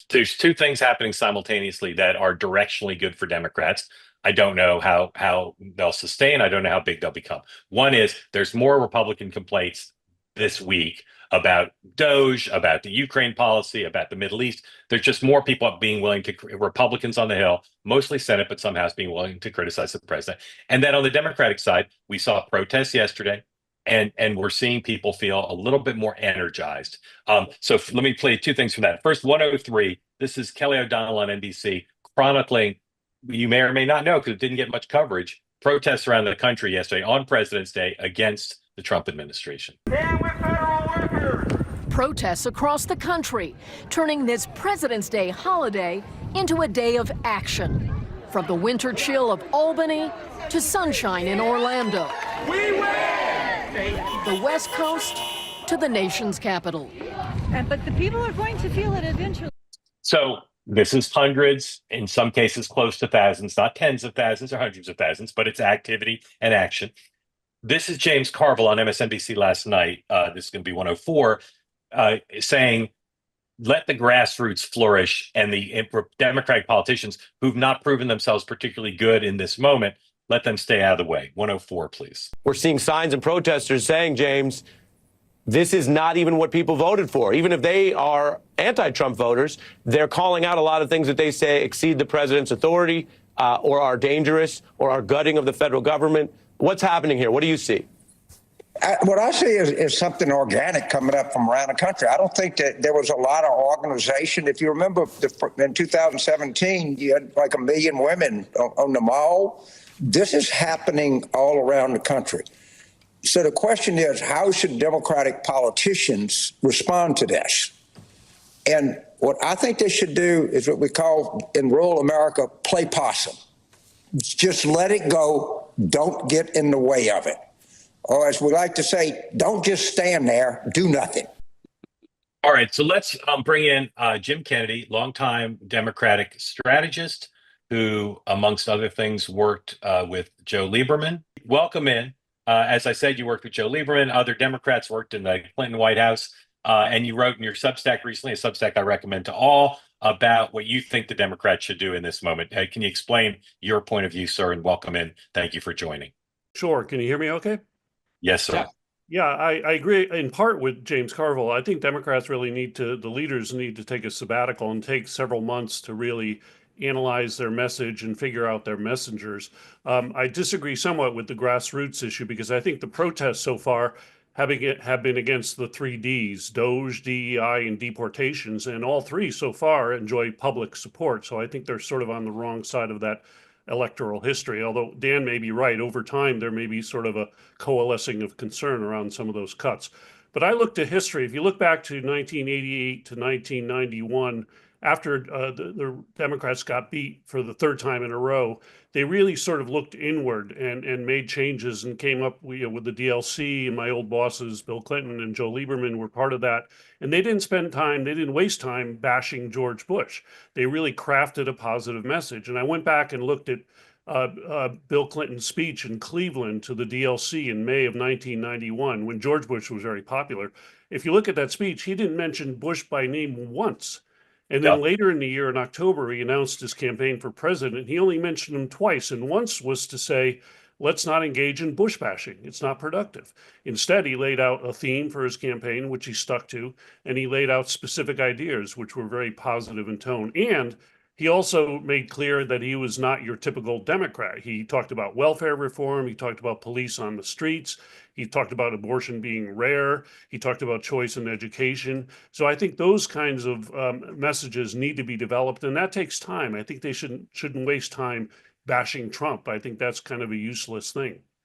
there's two things happening simultaneously that are directionally good for Democrats. I don't know how they'll sustain. I don't know how big they'll become. One is there's more Republican complaints this week about Doge, about the Ukraine policy, about the Middle East. There's just more people being willing to, Republicans on the Hill, mostly Senate, but some House, being willing to criticize the president. And then on the Democratic side, we saw protests yesterday. And we're seeing people feel a little bit more energized. So let me play two things from that. First, 103. This is Kelly O'Donnell on NBC chronicling. You may or may not know because it didn't get much coverage. Protests around the country yesterday on President's Day against the Trump administration. Stand with federal workers. Protests across the country, turning this President's Day holiday into a day of action. From the winter chill of Albany to sunshine in Orlando. We win! The West Coast to the nation's capital. But the people are going to feel it eventually. So this is hundreds, in some cases close to thousands, not tens of thousands or hundreds of thousands, but it's activity and action. This is James Carville on MSNBC last night. This is going to be 104, saying, let the grassroots flourish, and the Democratic politicians who've not proven themselves particularly good in this moment, let them stay out of the way. 104, please. We're seeing signs and protesters saying, James, this is not even what people voted for. Even if they are anti-Trump voters, they're calling out a lot of things that they say exceed the president's authority or are dangerous or are gutting of the federal government. What's happening here? What do you see? What I see is something organic coming up from around the country. I don't think that there was a lot of organization. If you remember in 2017, you had like 1 million women on the mall. This is happening all around the country. So the question is, how should Democratic politicians respond to this? And what I think they should do is what we call in rural America, play possum. Just let it go. Don't get in the way of it. Or as we like to say, don't just stand there, do nothing. All right, so let's bring in Jim Kennedy, longtime Democratic strategist, who, amongst other things, worked with Joe Lieberman. Welcome in. As I said, you worked with Joe Lieberman. Other Democrats worked in the Clinton White House. And you wrote in your Substack recently, a Substack I recommend to all, about what you think the Democrats should do in this moment. Can you explain your point of view, sir, and welcome in. Thank you for joining. Sure. Can you hear me okay? Yes, sir. Yeah, I agree in part with James Carville. I think Democrats really the leaders need to take a sabbatical and take several months to really analyze their message and figure out their messengers. I disagree somewhat with the grassroots issue because I think the protests so far have been against the 3Ds, Doge, DEI, and deportations, and all three so far enjoy public support. So I think they're sort of on the wrong side of that electoral history, although Dan may be right. Over time, there may be sort of a coalescing of concern around some of those cuts. But I looked at history. If you look back to 1988 to 1991, after the Democrats got beat for the third time in a row, they really sort of looked inward and made changes and came up with the DLC, and my old bosses, Bill Clinton and Joe Lieberman, were part of that. And they didn't waste time bashing George Bush. They really crafted a positive message. And I went back and looked at Bill Clinton's speech in Cleveland to the DLC in May of 1991, when George Bush was very popular. If you look at that speech, he didn't mention Bush by name once. And then later in the year, in October, he announced his campaign for president. He only mentioned him twice, and once was to say, let's not engage in Bush bashing. It's not productive. Instead, he laid out a theme for his campaign, which he stuck to, and he laid out specific ideas, which were very positive in tone. And he also made clear that he was not your typical Democrat. He talked about welfare reform. He talked about police on the streets. He talked about abortion being rare. He talked about choice in education. So I think those kinds of messages need to be developed, and that takes time. I think they shouldn't waste time bashing Trump. I think that's kind of a useless thing.